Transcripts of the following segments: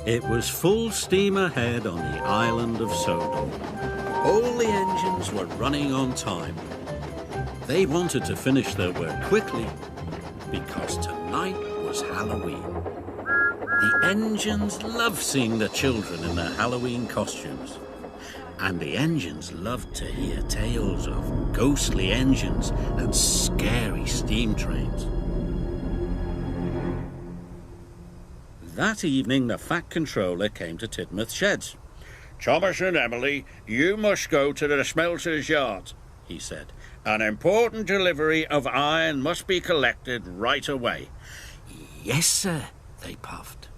It was full steam ahead on the island of Sodor. All the engines were running on time. They wanted to finish their work quickly because tonight was Halloween. The engines loved seeing the children in their Halloween costumes. And the engines loved to hear tales of ghostly engines and scary steam trains. That evening, the Fat Controller came to Tidmouth Sheds. "Thomas and Emily, you must go to the smelter's yard," he said. "An important delivery of iron must be collected right away." "Yes, sir," they puffed.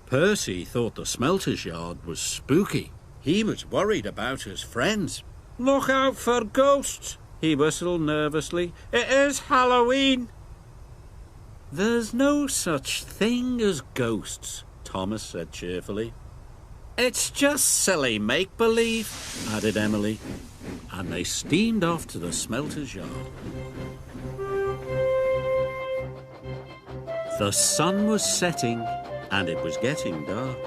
Percy thought the smelter's yard was spooky. He was worried about his friends. "Look out for ghosts," he whistled nervously. "It is Halloween." "There's no such thing as ghosts," Thomas said cheerfully. "It's just silly make-believe," added Emily, and they steamed off to the smelter's yard. The sun was setting and it was getting dark.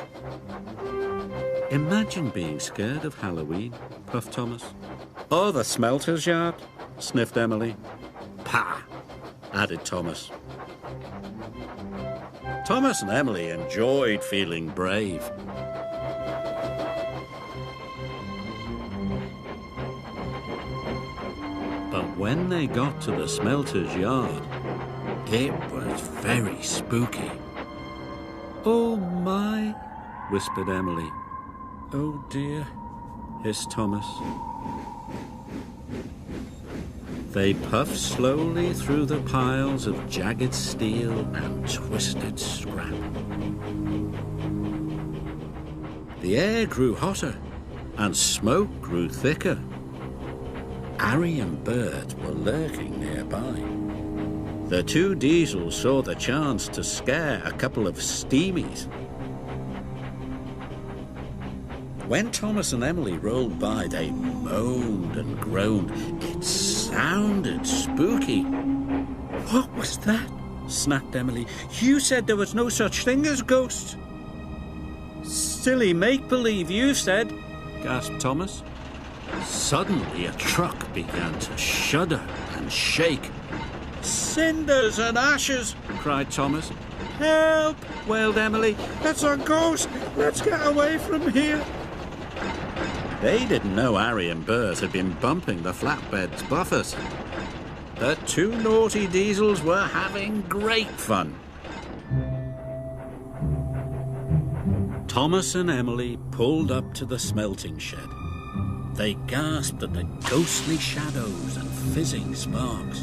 "Imagine being scared of Halloween," puffed Thomas. "Or the smelter's yard," sniffed Emily. "Pah," added Thomas. Thomas and Emily enjoyed feeling brave. But when they got to the smelter's yard, it was very spooky. "Oh my," whispered Emily. "Oh dear," hissed Thomas. They puffed slowly through the piles of jagged steel and twisted scrap. The air grew hotter and smoke grew thicker. Harry and Bert were lurking nearby. The two Diesels saw the chance to scare a couple of steamies. When Thomas and Emily rolled by, they moaned and groaned. It sounded spooky. "What was that?" snapped Emily. "You said there was no such thing as ghosts." "Silly make-believe, you said," gasped Thomas. Suddenly a truck began to shudder and shake. "Cinders and ashes!" cried Thomas. "Help!" wailed Emily. "It's a ghost! Let's get away from here!" They didn't know Harry and Bert had been bumping the flatbed's buffers. The two naughty Diesels were having great fun. Thomas and Emily pulled up to the smelting shed. They gasped at the ghostly shadows and fizzing sparks.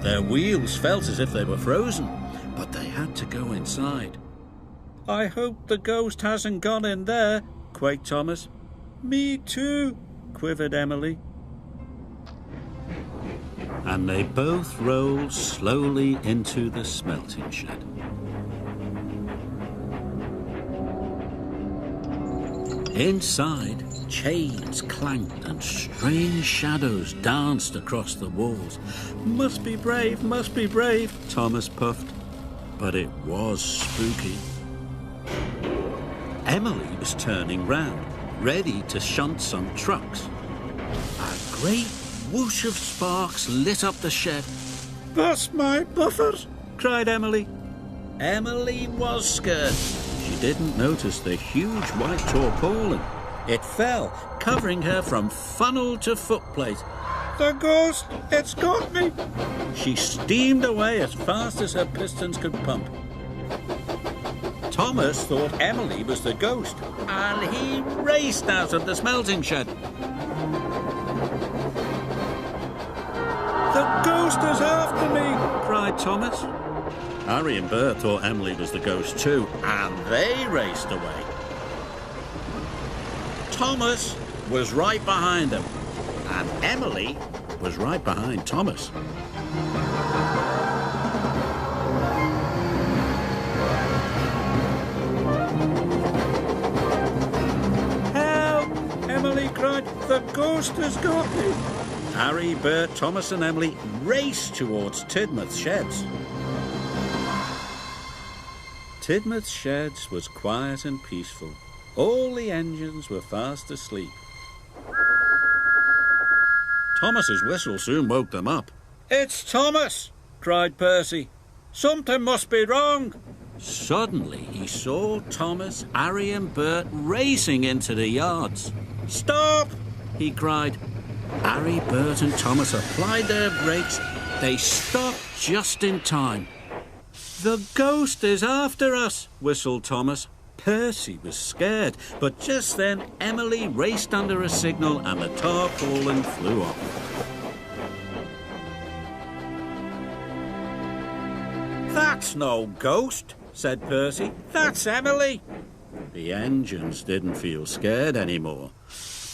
Their wheels felt as if they were frozen, but they had to go inside. "I hope the ghost hasn't gone in there," quaked Thomas. "Me too," quivered Emily. And they both rolled slowly into the smelting shed. Inside, chains clanked and strange shadows danced across the walls. Must be brave, Thomas puffed. But it was spooky. Emily was turning round, ready to shunt some trucks. A great whoosh of sparks lit up the shed. "That's my buffers!" cried Emily. Emily was scared. She didn't notice the huge white tarpaulin. It fell, covering her from funnel to footplate. "The ghost! It's got me!" She steamed away as fast as her pistons could pump. Thomas thought Emily was the ghost, and he raced out of the smelting shed. "The ghost is after me!" cried Thomas. Harry and Bert thought Emily was the ghost too, and they raced away. Thomas was right behind them, and Emily was right behind Thomas. "Help!" Emily cried. "The ghost has got me!" Harry, Bert, Thomas and Emily raced towards Tidmouth Sheds. Tidmouth's sheds was quiet and peaceful. All the engines were fast asleep. Thomas's whistle soon woke them up. It's Thomas! Cried Percy. Something must be wrong. Suddenly he saw Thomas, Harry and Bert racing into the yards. Stop! He cried. Harry, Bert and Thomas applied their brakes. They stopped just in time. The ghost is after us, whistled Thomas. Percy was scared, but just then Emily raced under a signal and the tarpaulin flew off. That's no ghost, said Percy. That's Emily. The engines didn't feel scared anymore,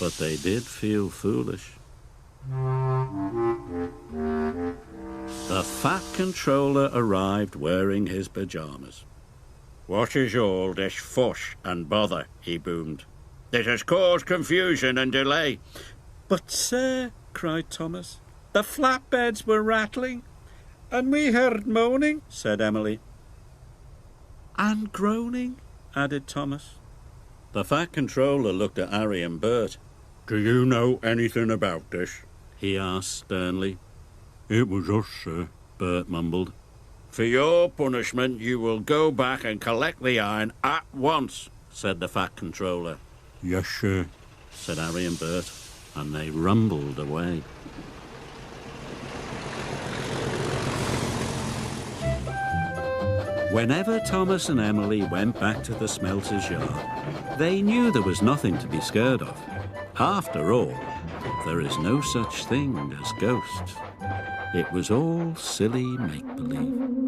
but they did feel foolish. The Fat Controller arrived wearing his pyjamas. What is all this fuss and bother? He boomed. It has caused confusion and delay. But, sir, cried Thomas, the flatbeds were rattling, and we heard moaning, said Emily. And groaning, added Thomas. The Fat Controller looked at Harry and Bert. Do you know anything about this? He asked sternly. It was us, sir, Bert mumbled. For your punishment, you will go back and collect the iron at once, said the Fat Controller. Yes, sir, said Harry and Bert, and they rumbled away. Whenever Thomas and Emily went back to the smelter's yard, they knew there was nothing to be scared of. After all, there is no such thing as ghosts. It was all silly make-believe.